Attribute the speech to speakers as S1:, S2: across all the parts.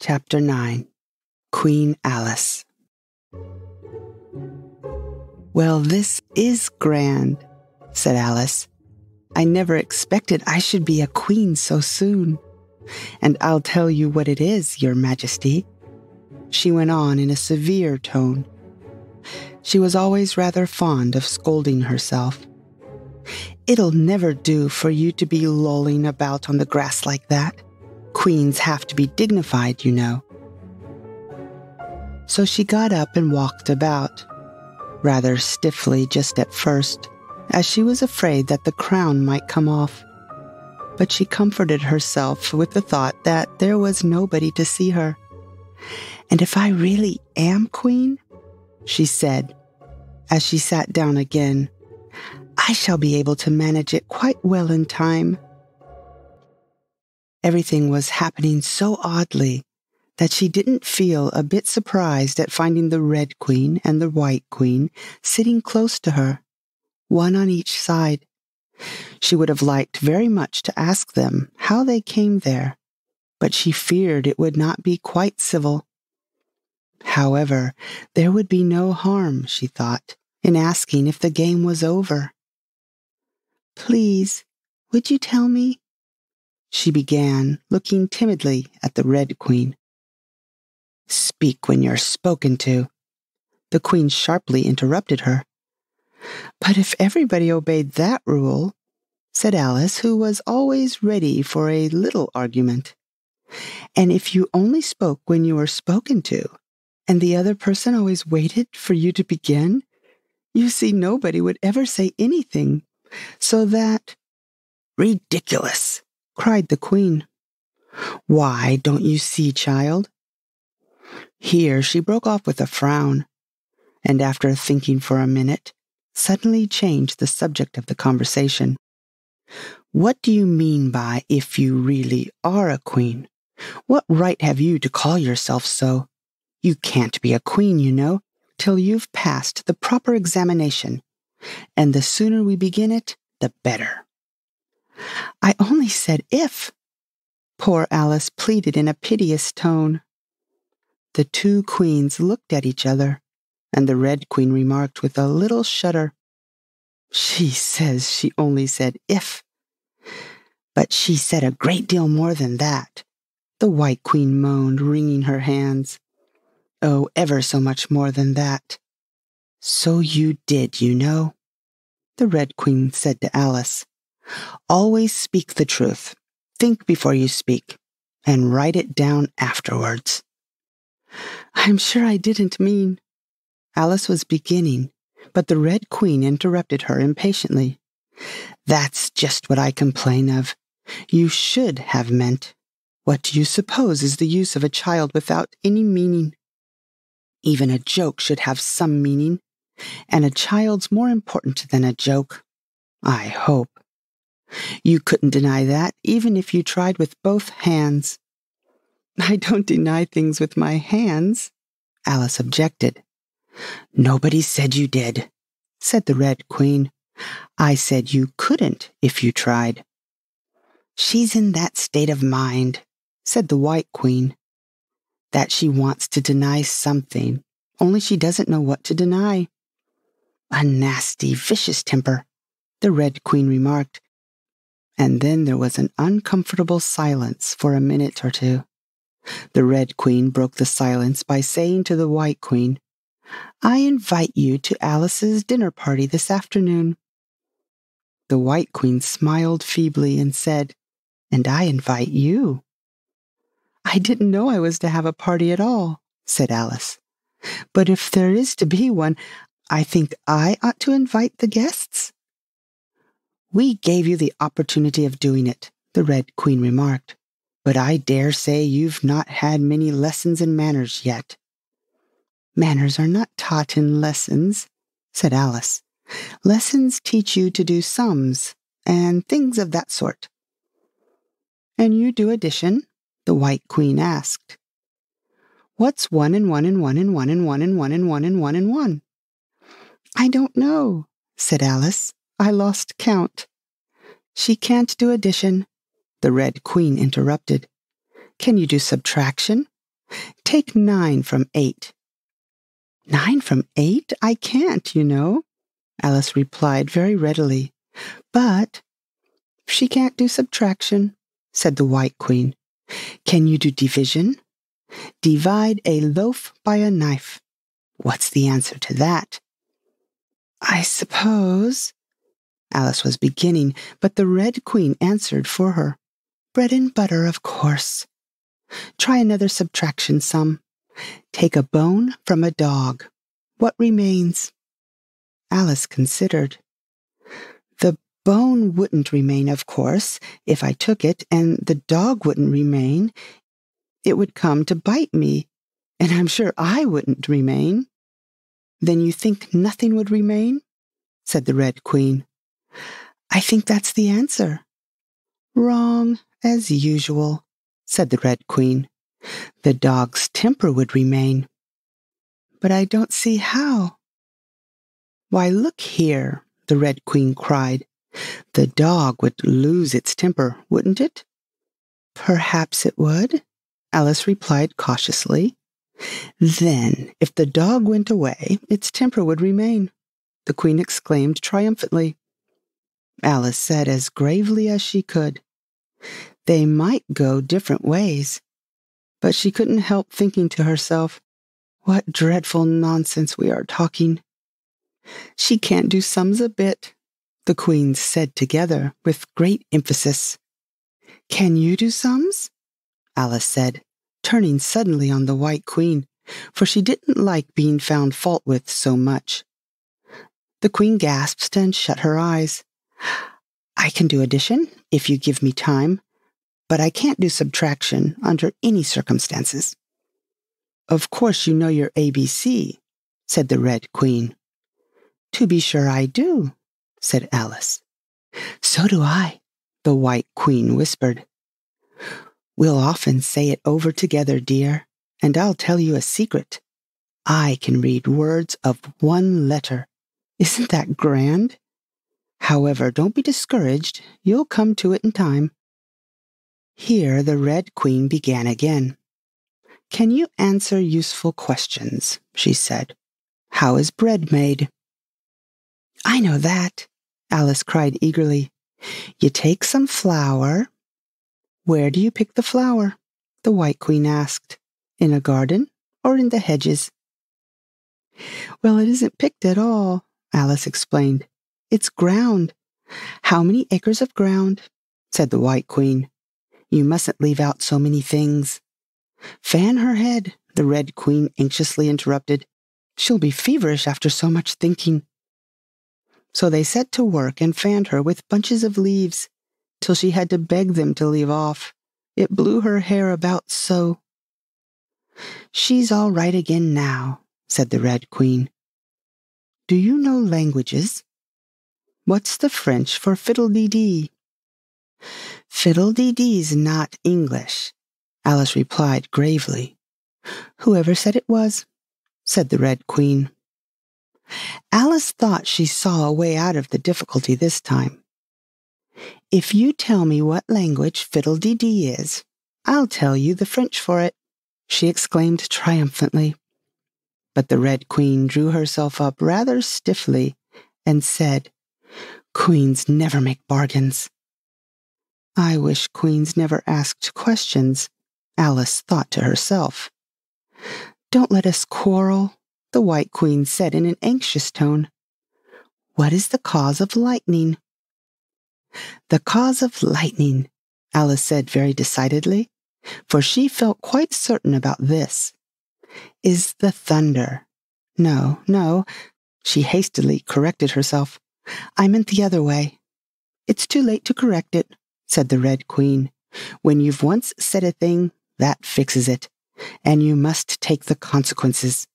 S1: Chapter 9. Queen Alice. "Well, this is grand," said Alice. "I never expected I should be a queen so soon. And I'll tell you what it is, Your Majesty," she went on in a severe tone. She was always rather fond of scolding herself. "It'll never do for you to be lolling about on the grass like that. Queens have to be dignified, you know." So she got up and walked about, rather stiffly just at first, as she was afraid that the crown might come off. But she comforted herself with the thought that there was nobody to see her. "And if I really am queen," she said, as she sat down again, "I shall be able to manage it quite well in time." Everything was happening so oddly that she didn't feel a bit surprised at finding the Red Queen and the White Queen sitting close to her, one on each side. She would have liked very much to ask them how they came there, but she feared it would not be quite civil. However, there would be no harm, she thought, in asking if the game was over. "Please, would you tell me?" she began, looking timidly at the Red Queen. "Speak when you're spoken to," the Queen sharply interrupted her. "But if everybody obeyed that rule," said Alice, who was always ready for a little argument, "and if you only spoke when you were spoken to, and the other person always waited for you to begin, you see nobody would ever say anything, so that—" "Ridiculous!" cried the Queen. "Why, don't you see, child?" Here she broke off with a frown, and after thinking for a minute, suddenly changed the subject of the conversation. "What do you mean by if you really are a queen? What right have you to call yourself so? You can't be a queen, you know, till you've passed the proper examination, and the sooner we begin it, the better." "I only said if," poor Alice pleaded in a piteous tone. The two queens looked at each other, and the Red Queen remarked with a little shudder, "She says she only said if." "But she said a great deal more than that," the White Queen moaned, wringing her hands. "Oh, ever so much more than that." "So you did, you know," the Red Queen said to Alice. "Always speak the truth. Think before you speak, and write it down afterwards." "I'm sure I didn't mean—" Alice was beginning, but the Red Queen interrupted her impatiently. "That's just what I complain of. You should have meant. What do you suppose is the use of a child without any meaning? Even a joke should have some meaning, and a child's more important than a joke, I hope. You couldn't deny that, even if you tried with both hands." "I don't deny things with my hands," Alice objected. "Nobody said you did," said the Red Queen. "I said you couldn't if you tried." "She's in that state of mind," said the White Queen, "that she wants to deny something, only she doesn't know what to deny." "A nasty, vicious temper," the Red Queen remarked, and then there was an uncomfortable silence for a minute or two. The Red Queen broke the silence by saying to the White Queen, "I invite you to Alice's dinner party this afternoon." The White Queen smiled feebly and said, "And I invite you." "I didn't know I was to have a party at all," said Alice. "But if there is to be one, I think I ought to invite the guests." "We gave you the opportunity of doing it," the Red Queen remarked, "but I dare say you've not had many lessons in manners yet." "Manners are not taught in lessons," said Alice. "Lessons teach you to do sums and things of that sort." "And you do addition?" the White Queen asked. "What's 1 and 1 and 1 and 1 and 1 and 1 and 1 and 1 and 1? "I don't know," said Alice. "I lost count." "She can't do addition," the Red Queen interrupted. "Can you do subtraction?" Take 9 from 8. 9 from 8? I can't, you know, Alice replied very readily. But she can't do subtraction, said the White Queen. Can you do division? Divide a loaf by a knife. What's the answer to that? I suppose, Alice was beginning, but the Red Queen answered for her. Bread and butter, of course. Try another subtraction sum. Take a bone from a dog. What remains? Alice considered. The bone wouldn't remain, of course, if I took it, and the dog wouldn't remain. It would come to bite me, and I'm sure I wouldn't remain. Then you think nothing would remain? Said the Red Queen. I think that's the answer. Wrong, as usual, said the Red Queen. The dog's temper would remain. But I don't see how. Why, look here, the Red Queen cried. The dog would lose its temper, wouldn't it? Perhaps it would, Alice replied cautiously. Then, if the dog went away, its temper would remain, the Queen exclaimed triumphantly. Alice said as gravely as she could, they might go different ways. But she couldn't help thinking to herself, what dreadful nonsense we are talking. She can't do sums a bit, the Queens said together with great emphasis. Can you do sums? Alice said, turning suddenly on the White Queen, for she didn't like being found fault with so much. The Queen gasped and shut her eyes. I can do addition, if you give me time, but I can't do subtraction under any circumstances. Of course you know your ABC, said the Red Queen. To be sure I do, said Alice. So do I, the White Queen whispered. We'll often say it over together, dear, and I'll tell you a secret. I can read words of one letter. Isn't that grand? However, don't be discouraged. You'll come to it in time. Here the Red Queen began again. Can you answer useful questions? She said. How is bread made? I know that, Alice cried eagerly. You take some flour. Where do you pick the flour? The White Queen asked. In a garden or in the hedges? Well, it isn't picked at all, Alice explained. It's ground. How many acres of ground? Said the White Queen. You mustn't leave out so many things. Fan her head, the Red Queen anxiously interrupted. She'll be feverish after so much thinking. So they set to work and fanned her with bunches of leaves, till she had to beg them to leave off. It blew her hair about so. She's all right again now, said the Red Queen. Do you know languages? What's the French for fiddle-dee-dee? Fiddle-dee-dee's not English, Alice replied gravely. Whoever said it was, said the Red Queen. Alice thought she saw a way out of the difficulty this time. If you tell me what language fiddle-dee-dee is, I'll tell you the French for it, she exclaimed triumphantly. But the Red Queen drew herself up rather stiffly and said, Queens never make bargains. I wish queens never asked questions, Alice thought to herself. Don't let us quarrel, the White Queen said in an anxious tone. What is the cause of lightning? The cause of lightning, Alice said very decidedly, for she felt quite certain about this, is the thunder. No, she hastily corrected herself. I meant the other way. It's too late to correct it, said the Red Queen. When you've once said a thing, that fixes it, and you must take the consequences.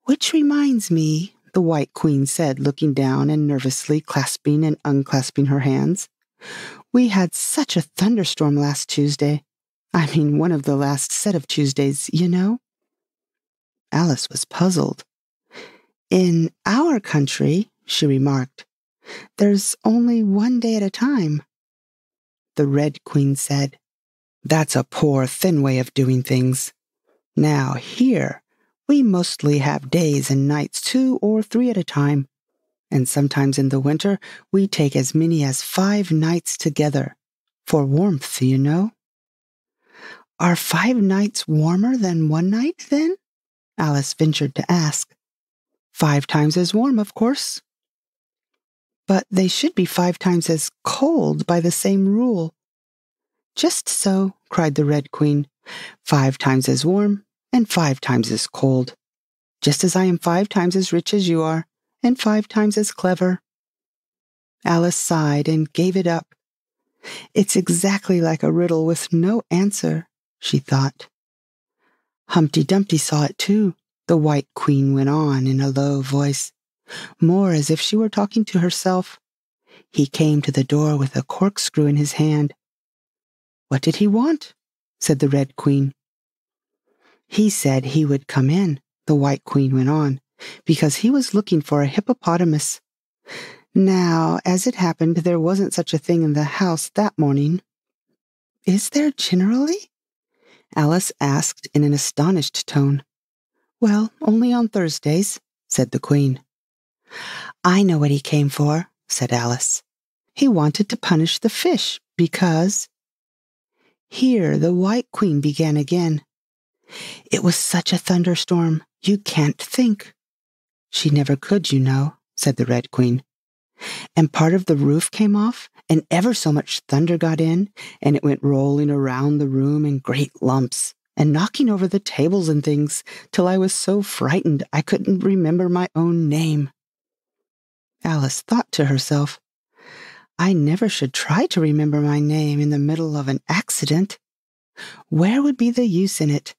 S1: Which reminds me, the White Queen said, looking down and nervously clasping and unclasping her hands. We had such a thunderstorm last Tuesday. I mean, one of the last set of Tuesdays, you know. Alice was puzzled. In our country, she remarked, there's only one day at a time. The Red Queen said, That's a poor, thin way of doing things. Now here, we mostly have days and nights 2 or 3 at a time, and sometimes in the winter we take as many as 5 nights together, for warmth, you know. Are 5 nights warmer than 1 night, then? Alice ventured to ask. 5 times as warm, of course. But they should be 5 times as cold by the same rule. Just so, cried the Red Queen, 5 times as warm and 5 times as cold. Just as I am 5 times as rich as you are, and 5 times as clever. Alice sighed and gave it up. It's exactly like a riddle with no answer, she thought. Humpty Dumpty saw it too, the White Queen went on in a low voice, more as if she were talking to herself. He came to the door with a corkscrew in his hand. What did he want? Said the Red Queen. He said he would come in, the White Queen went on, because he was looking for a hippopotamus. Now, as it happened, there wasn't such a thing in the house that morning. Is there generally? Alice asked in an astonished tone. Well, only on Thursdays, said the Queen. I know what he came for, said Alice. He wanted to punish the fish because... Here the White Queen began again. It was such a thunderstorm, you can't think. She never could, you know, said the Red Queen. And part of the roof came off, and ever so much thunder got in, and it went rolling around the room in great lumps, and knocking over the tables and things, till I was so frightened I couldn't remember my own name. Alice thought to herself, I never should try to remember my name in the middle of an accident. Where would be the use in it?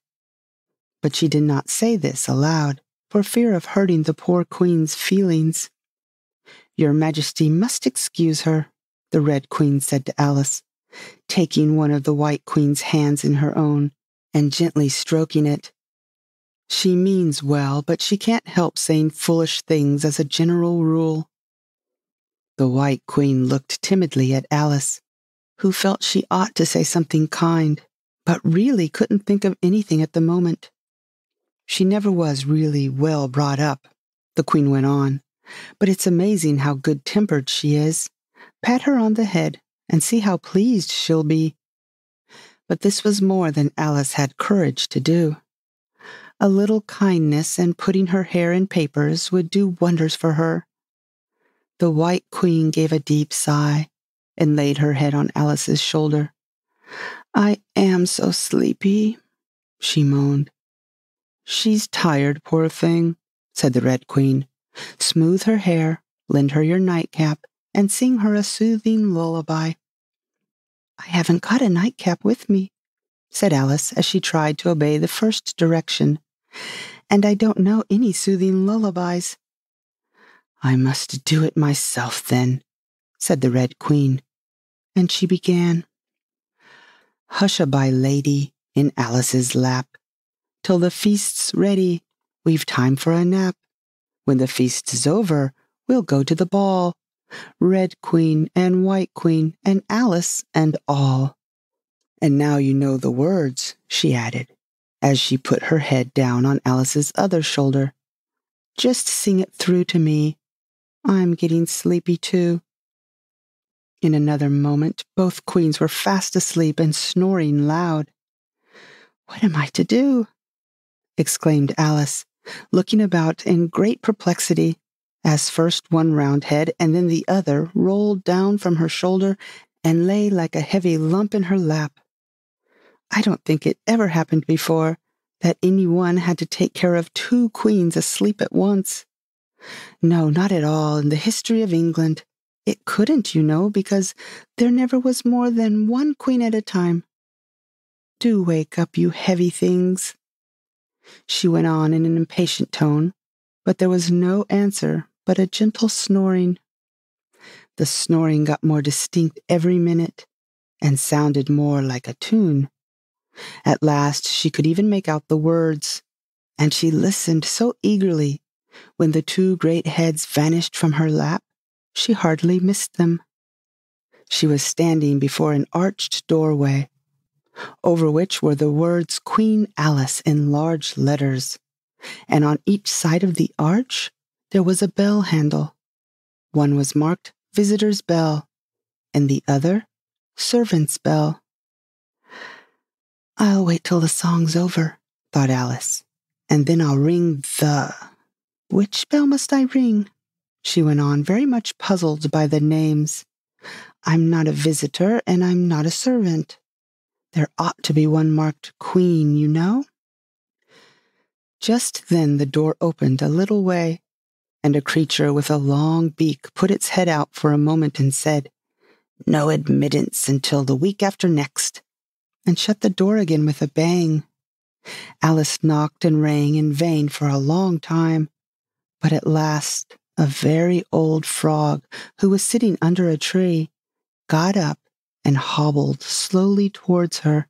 S1: But she did not say this aloud, for fear of hurting the poor Queen's feelings. Your Majesty must excuse her, the Red Queen said to Alice, taking one of the White Queen's hands in her own and gently stroking it. She means well, but she can't help saying foolish things as a general rule. The White Queen looked timidly at Alice, who felt she ought to say something kind, but really couldn't think of anything at the moment. She never was really well brought up, the Queen went on, but it's amazing how good-tempered she is. Pat her on the head and see how pleased she'll be. But this was more than Alice had courage to do. A little kindness and putting her hair in papers would do wonders for her. The White Queen gave a deep sigh and laid her head on Alice's shoulder. I am so sleepy, she moaned. She's tired, poor thing, said the Red Queen. Smooth her hair, lend her your nightcap, and sing her a soothing lullaby. I haven't got a nightcap with me, said Alice as she tried to obey the first direction, and I don't know any soothing lullabies. I must do it myself, then, said the Red Queen, and she began. Hush-a-bye, lady, in Alice's lap, till the feast's ready, we've time for a nap. When the feast's over, we'll go to the ball, Red Queen and White Queen and Alice and all. And now you know the words, she added, as she put her head down on Alice's other shoulder. Just sing it through to me. I'm getting sleepy too. In another moment, both queens were fast asleep and snoring loud. What am I to do? Exclaimed Alice, looking about in great perplexity, as first one round head and then the other rolled down from her shoulder and lay like a heavy lump in her lap. I don't think it ever happened before that any one had to take care of 2 queens asleep at once. No, not at all in the history of England. It couldn't, you know, because there never was more than 1 queen at a time. Do wake up, you heavy things, she went on in an impatient tone, but there was no answer but a gentle snoring. The snoring got more distinct every minute and sounded more like a tune. At last she could even make out the words, and she listened so eagerly. When the 2 great heads vanished from her lap, she hardly missed them. She was standing before an arched doorway. over which were the words Queen Alice in large letters, and on each side of the arch there was a bell handle. One was marked Visitor's Bell, and the other Servant's Bell. "I'll wait till the song's over," thought Alice, "and then I'll ring the— Which bell must I ring?" she went on, very much puzzled by the names. "I'm not a visitor, and I'm not a servant. There ought to be one marked Queen, you know." Just then the door opened a little way, and a creature with a long beak put its head out for a moment and said, "No admittance until the week after next," and shut the door again with a bang. Alice knocked and rang in vain for a long time, but at last a very old frog, who was sitting under a tree, got up and hobbled slowly towards her.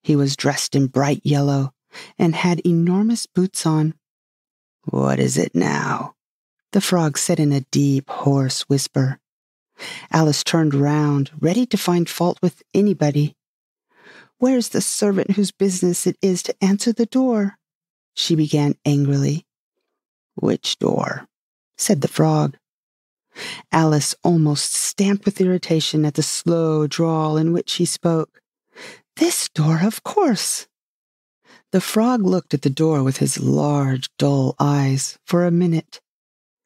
S1: He was dressed in bright yellow and had enormous boots on. "What is it now?" the frog said in a deep, hoarse whisper. Alice turned round, ready to find fault with anybody. "Where's the servant whose business it is to answer the door?" she began angrily. "Which door?" said the frog. Alice almost stamped with irritation at the slow drawl in which he spoke. "This door, of course." The frog looked at the door with his large, dull eyes for a minute.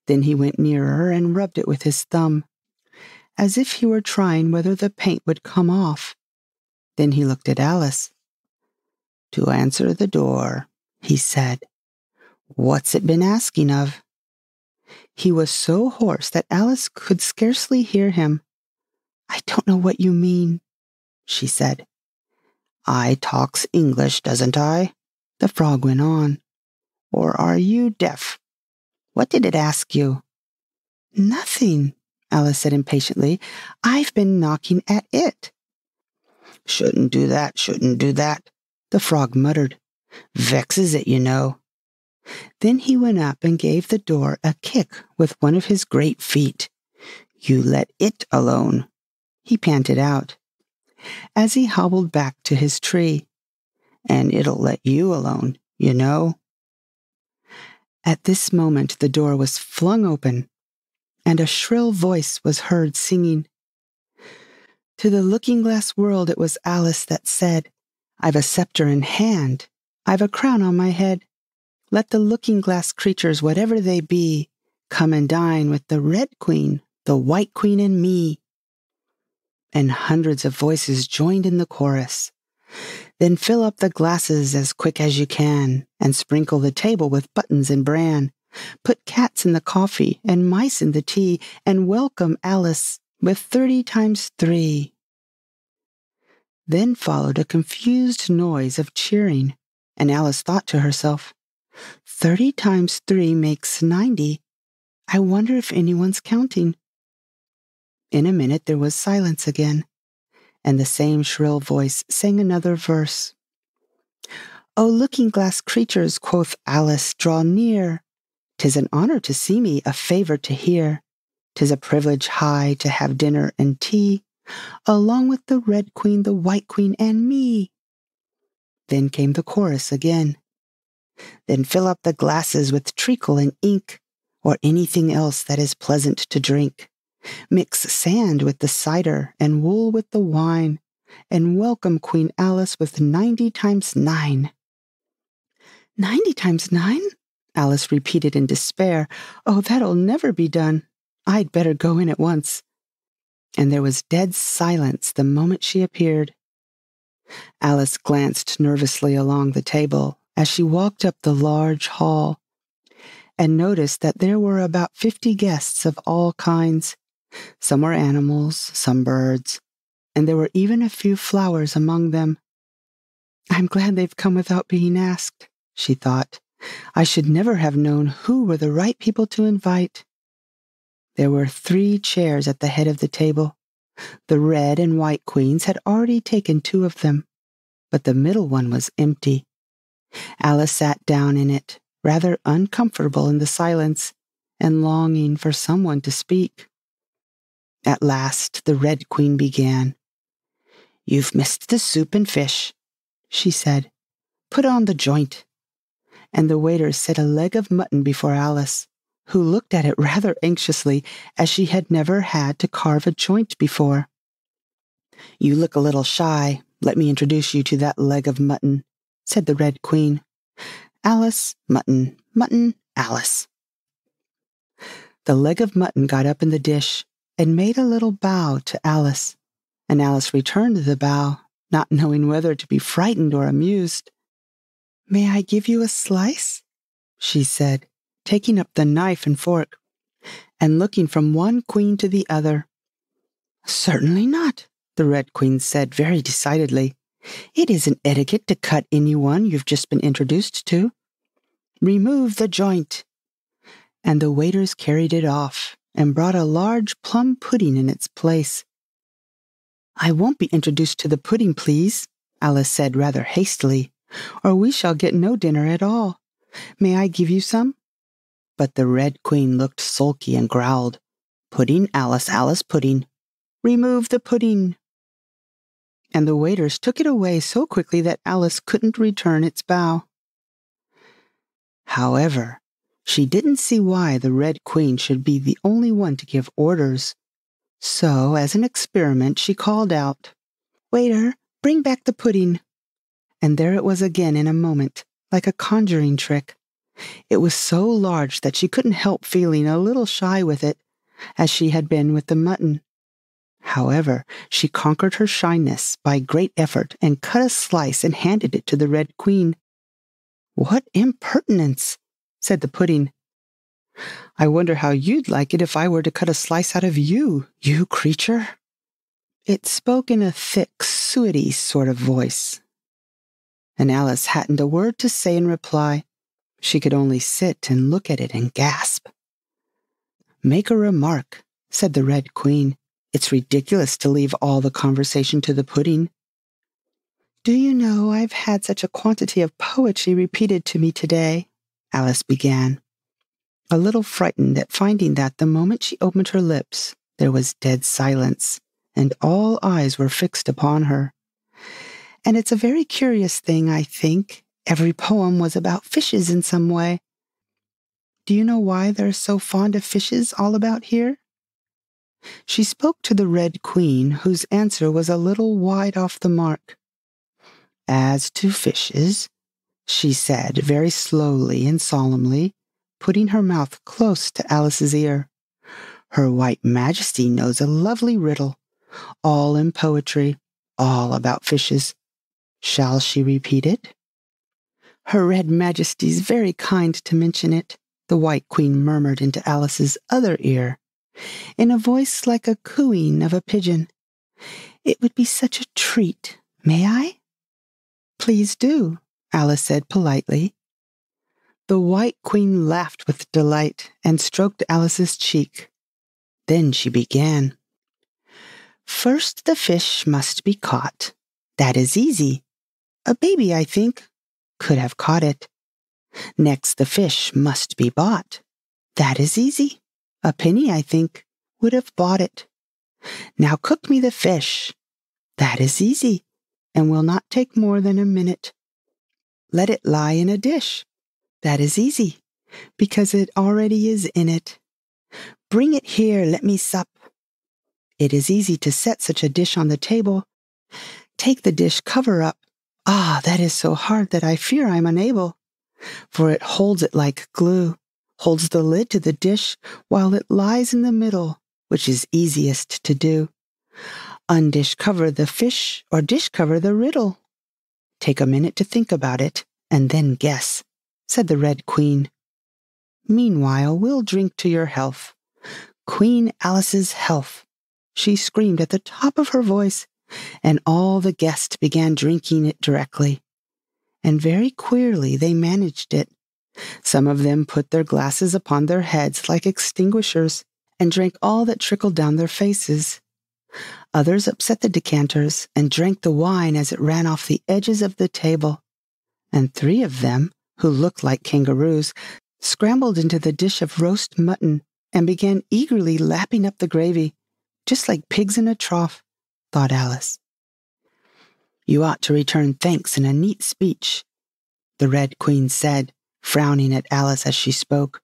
S1: Then he went nearer and rubbed it with his thumb, as if he were trying whether the paint would come off. Then he looked at Alice. "To answer the door," he said. "What's it been asking of?" He was so hoarse that Alice could scarcely hear him. "I don't know what you mean," she said. "I talks English, doesn't I?" the frog went on. "Or are you deaf? What did it ask you?" "Nothing," Alice said impatiently. "I've been knocking at it." Shouldn't do that," the frog muttered. "Vexes it, you know." Then he went up and gave the door a kick with one of his great feet. "You let it alone," he panted out, as he hobbled back to his tree. "And it'll let you alone, you know." At this moment the door was flung open, and a shrill voice was heard singing. To the looking-glass world it was Alice that said, "I've a scepter in hand, I've a crown on my head. Let the looking-glass creatures, whatever they be, come and dine with the Red Queen, the White Queen, and me." And hundreds of voices joined in the chorus. "Then fill up the glasses as quick as you can, and sprinkle the table with buttons and bran. Put cats in the coffee and mice in the tea, and welcome Alice with 30 times 3. Then followed a confused noise of cheering, and Alice thought to herself, 30 times 3 makes 90. I wonder if anyone's counting. In a minute there was silence again, and the same shrill voice sang another verse. "O looking-glass creatures," quoth Alice, "draw near. 'Tis an honor to see me, a favor to hear. 'Tis a privilege high to have dinner and tea, along with the Red Queen, the White Queen, and me." Then came the chorus again. "Then fill up the glasses with treacle and ink, or anything else that is pleasant to drink. Mix sand with the cider and wool with the wine, and welcome Queen Alice with 90 times 9. 90 times 9? Alice repeated in despair. "Oh, that'll never be done. I'd better go in at once." And there was dead silence the moment she appeared. Alice glanced nervously along the table as she walked up the large hall, and noticed that there were about 50 guests of all kinds. Some were animals, some birds, and there were even a few flowers among them. "I'm glad they've come without being asked," she thought. "I should never have known who were the right people to invite." There were 3 chairs at the head of the table. The Red and White Queens had already taken 2 of them, but the middle one was empty. Alice sat down in it, rather uncomfortable in the silence, and longing for someone to speak. At last the Red Queen began. "You've missed the soup and fish," she said. "Put on the joint." And the waiter set a leg of mutton before Alice, who looked at it rather anxiously, as she had never had to carve a joint before. "You look a little shy. Let me introduce you to that leg of mutton," said the Red Queen. "Alice, mutton, mutton, Alice." The leg of mutton got up in the dish and made a little bow to Alice, and Alice returned the bow, not knowing whether to be frightened or amused. "May I give you a slice?" she said, taking up the knife and fork, and looking from one queen to the other. "Certainly not," the Red Queen said very decidedly. "It isn't etiquette to cut anyone you've just been introduced to. Remove the joint." And the waiters carried it off and brought a large plum pudding in its place. "I won't be introduced to the pudding, please," Alice said rather hastily, "or we shall get no dinner at all. May I give you some?" But the Red Queen looked sulky and growled, "Pudding, Alice, Alice, pudding. Remove the pudding." And the waiters took it away so quickly that Alice couldn't return its bow. However, she didn't see why the Red Queen should be the only one to give orders. So, as an experiment, she called out, "Waiter, bring back the pudding." And there it was again in a moment, like a conjuring trick. It was so large that she couldn't help feeling a little shy with it, as she had been with the mutton. However, she conquered her shyness by great effort and cut a slice and handed it to the Red Queen. "What impertinence!" said the pudding. "I wonder how you'd like it if I were to cut a slice out of you, you creature." It spoke in a thick, suety sort of voice, and Alice hadn't a word to say in reply. She could only sit and look at it and gasp. "Make a remark," said the Red Queen. "It's ridiculous to leave all the conversation to the pudding." "Do you know I've had such a quantity of poetry repeated to me today?" Alice began, a little frightened at finding that the moment she opened her lips, there was dead silence, and all eyes were fixed upon her. "And it's a very curious thing, I think. Every poem was about fishes in some way. Do you know why they're so fond of fishes all about here?" She spoke to the Red Queen, whose answer was a little wide off the mark. "As to fishes," she said very slowly and solemnly, putting her mouth close to Alice's ear, "Her White Majesty knows a lovely riddle, all in poetry, all about fishes. Shall she repeat it?" "Her Red Majesty's very kind to mention it," the White Queen murmured into Alice's other ear, in a voice like a cooing of a pigeon. "It would be such a treat. May I?" "Please do," Alice said politely. The White Queen laughed with delight and stroked Alice's cheek. Then she began. "First the fish must be caught. That is easy. A baby, I think, could have caught it. Next the fish must be bought. That is easy. A penny, I think, would have bought it. Now cook me the fish. That is easy, and will not take more than a minute. Let it lie in a dish. That is easy, because it already is in it. Bring it here, let me sup. It is easy to set such a dish on the table. Take the dish cover up. Ah, that is so hard that I fear I'm unable, for it holds it like glue, holds the lid to the dish while it lies in the middle, which is easiest to do. Undish cover the fish or dish cover the riddle. Take a minute to think about it, and then guess," said the Red Queen. "Meanwhile, we'll drink to your health. Queen Alice's health," she screamed at the top of her voice, and all the guests began drinking it directly. And very queerly they managed it. Some of them put their glasses upon their heads like extinguishers, and drank all that trickled down their faces. Others upset the decanters and drank the wine as it ran off the edges of the table. And 3 of them, who looked like kangaroos, scrambled into the dish of roast mutton and began eagerly lapping up the gravy, just like pigs in a trough, thought Alice. You ought to return thanks in a neat speech, the Red Queen said, frowning at Alice as she spoke.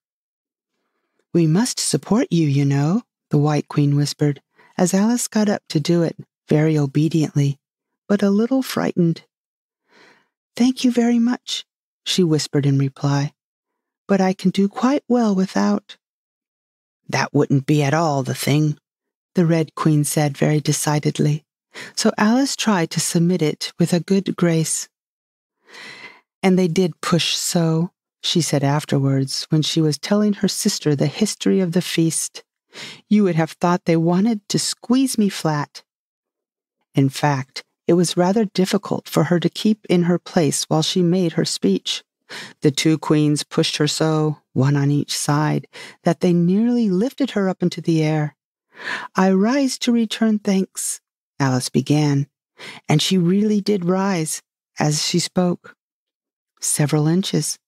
S1: We must support you, you know, the White Queen whispered, as Alice got up to do it, very obediently, but a little frightened. Thank you very much, she whispered in reply, but I can do quite well without. That wouldn't be at all the thing, the Red Queen said very decidedly, so Alice tried to submit it with a good grace. And they did push so, she said afterwards, when she was telling her sister the history of the feast. You would have thought they wanted to squeeze me flat. In fact, it was rather difficult for her to keep in her place while she made her speech. The two queens pushed her so, one on each side, that they nearly lifted her up into the air. I rise to return thanks, Alice began, and she really did rise as she spoke. Several inches.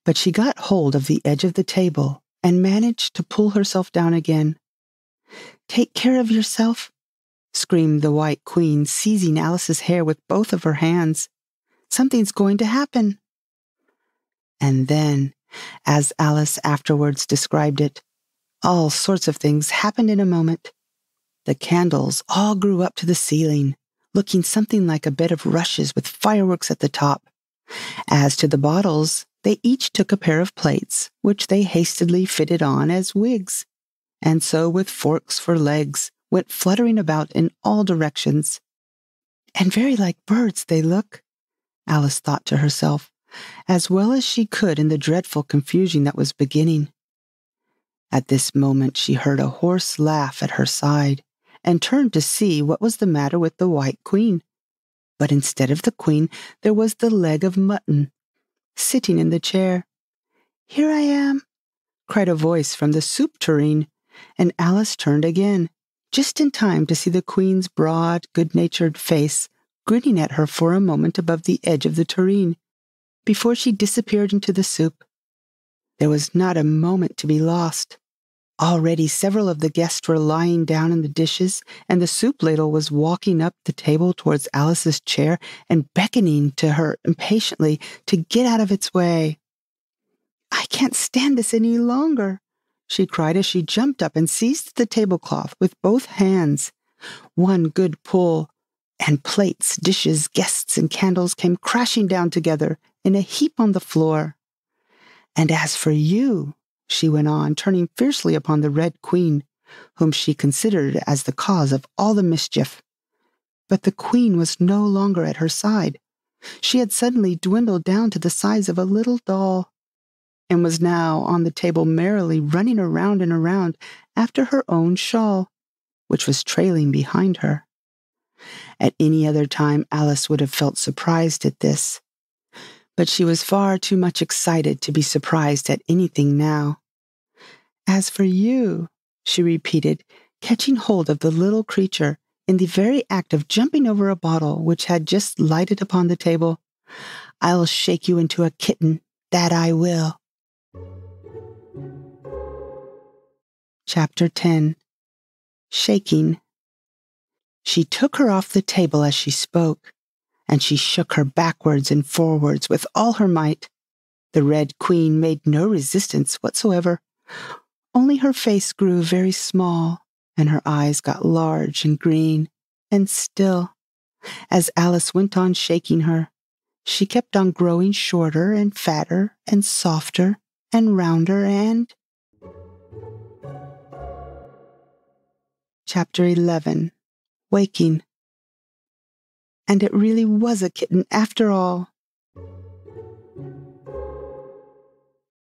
S1: But she got hold of the edge of the table and managed to pull herself down again. Take care of yourself, screamed the White Queen, seizing Alice's hair with both of her hands. Something's going to happen. And then, as Alice afterwards described it, all sorts of things happened in a moment. The candles all grew up to the ceiling, looking something like a bed of rushes with fireworks at the top. As to the bottles, they each took a pair of plates, which they hastily fitted on as wigs, and so with forks for legs, went fluttering about in all directions. And very like birds they look, Alice thought to herself, as well as she could in the dreadful confusion that was beginning. At this moment she heard a hoarse laugh at her side, and turned to see what was the matter with the White Queen. But instead of the queen, there was the leg of mutton, sitting in the chair. Here I am, cried a voice from the soup tureen, and Alice turned again, just in time to see the queen's broad, good-natured face grinning at her for a moment above the edge of the tureen, before she disappeared into the soup. There was not a moment to be lost. Already several of the guests were lying down in the dishes, and the soup ladle was walking up the table towards Alice's chair and beckoning to her impatiently to get out of its way. I can't stand this any longer, she cried as she jumped up and seized the tablecloth with both hands. One good pull, and plates, dishes, guests, and candles came crashing down together in a heap on the floor. And as for you, she went on, turning fiercely upon the Red Queen, whom she considered as the cause of all the mischief. But the queen was no longer at her side. She had suddenly dwindled down to the size of a little doll, and was now on the table merrily running around and around after her own shawl, which was trailing behind her. At any other time Alice would have felt surprised at this, but she was far too much excited to be surprised at anything now. As for you, she repeated, catching hold of the little creature in the very act of jumping over a bottle which had just lighted upon the table, I'll shake you into a kitten, that I will. Chapter 10. Shaking. She took her off the table as she spoke, and she shook her backwards and forwards with all her might. The Red Queen made no resistance whatsoever, only her face grew very small, and her eyes got large and green, and still, as Alice went on shaking her, she kept on growing shorter and fatter and softer and rounder and... Chapter 11. Waking. And it really was a kitten after all.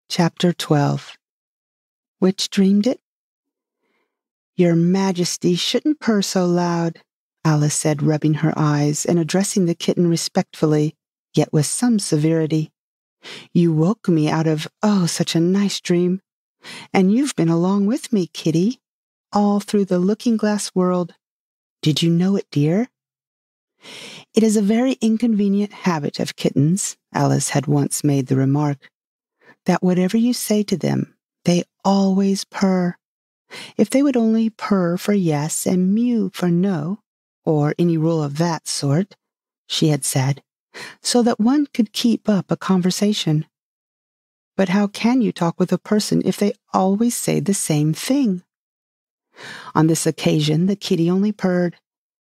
S1: Chapter 12. Which dreamed it? Your Majesty shouldn't purr so loud, Alice said, rubbing her eyes and addressing the kitten respectfully, yet with some severity. You woke me out of, such a nice dream. And you've been along with me, kitty, all through the looking-glass world. Did you know it, dear? It is a very inconvenient habit of kittens, Alice had once made the remark, that whatever you say to them, they always purr. If they would only purr for yes and mew for no, or any rule of that sort, she had said, so that one could keep up a conversation. But how can you talk with a person if they always say the same thing? On this occasion, the kitty only purred,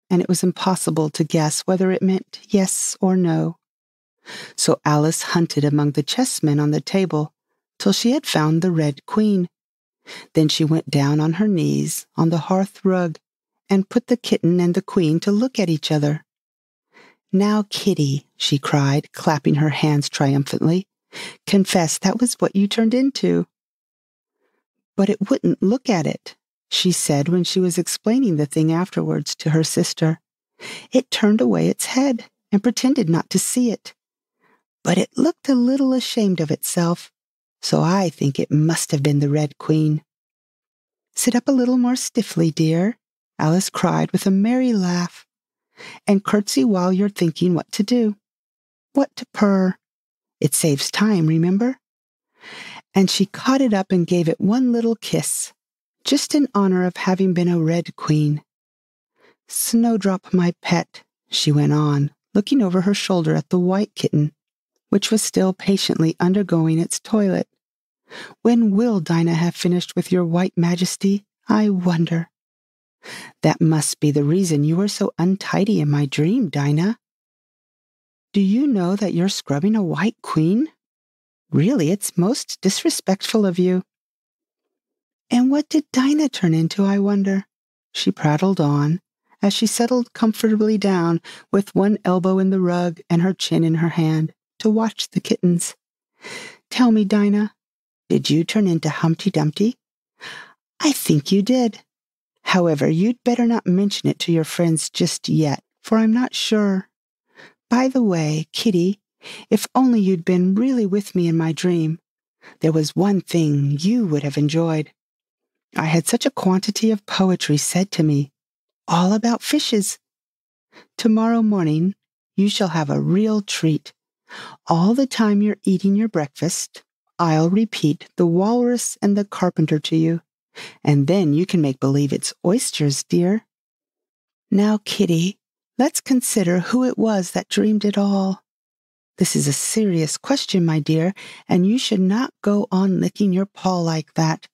S1: and it was impossible to guess whether it meant yes or no. So Alice hunted among the chessmen on the table till she had found the Red Queen. Then she went down on her knees on the hearth rug and put the kitten and the queen to look at each other. "Now, Kitty," she cried, clapping her hands triumphantly, "confess that was what you turned into." "But it wouldn't look at it," she said when she was explaining the thing afterwards to her sister. "It turned away its head and pretended not to see it. But it looked a little ashamed of itself, so I think it must have been the Red Queen." "Sit up a little more stiffly, dear," Alice cried with a merry laugh, "and curtsy while you're thinking what to do. What to purr. It saves time, remember?" And she caught it up and gave it one little kiss, just in honor of having been a Red Queen. "Snowdrop, my pet," she went on, looking over her shoulder at the white kitten, which was still patiently undergoing its toilet. "When will Dinah have finished with your white majesty, I wonder? That must be the reason you were so untidy in my dream, Dinah. Do you know that you're scrubbing a white queen? Really, it's most disrespectful of you." "And what did Dinah turn into, I wonder?" she prattled on, as she settled comfortably down with one elbow in the rug and her chin in her hand to watch the kittens. "Tell me, Dinah, did you turn into Humpty Dumpty? I think you did. However, you'd better not mention it to your friends just yet, for I'm not sure. By the way, Kitty, if only you'd been really with me in my dream, there was one thing you would have enjoyed. I had such a quantity of poetry said to me, all about fishes. Tomorrow morning you shall have a real treat. All the time you're eating your breakfast, I'll repeat the walrus and the carpenter to you, and then you can make believe it's oysters, dear. Now, Kitty, let's consider who it was that dreamed it all. This is a serious question, my dear, and you should not go on licking your paw like that,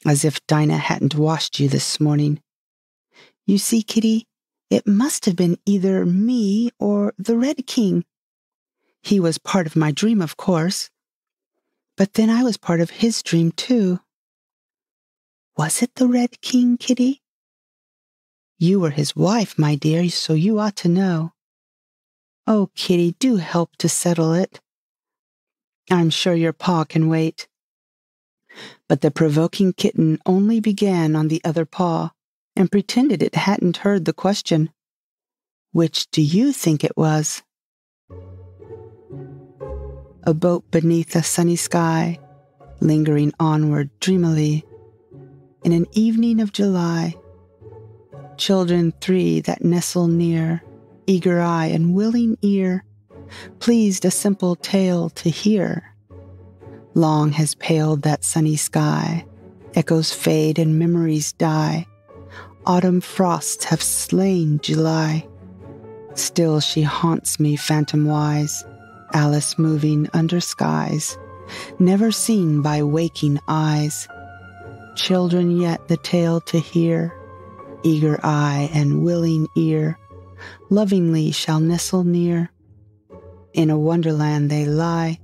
S1: as if Dinah hadn't washed you this morning. You see, Kitty, it must have been either me or the Red King. He was part of my dream, of course, but then I was part of his dream, too. Was it the Red King, Kitty? You were his wife, my dear, so you ought to know. Oh, Kitty, do help to settle it. I'm sure your paw can wait." But the provoking kitten only began on the other paw and pretended it hadn't heard the question. "Which do you think it was?" A boat beneath a sunny sky, lingering onward dreamily, in an evening of July. Children three that nestle near, eager eye and willing ear, pleased a simple tale to hear. Long has paled that sunny sky, echoes fade and memories die. Autumn frosts have slain July. Still she haunts me phantom-wise, Alice moving under skies, never seen by waking eyes. Children yet the tale to hear, eager eye and willing ear, lovingly shall nestle near. In a wonderland they lie,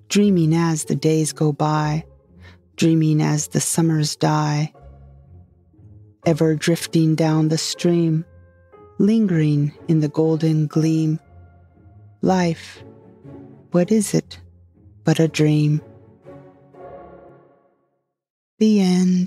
S1: dreaming as the days go by, dreaming as the summers die. Ever drifting down the stream, lingering in the golden gleam. Life, what is it but a dream? The end.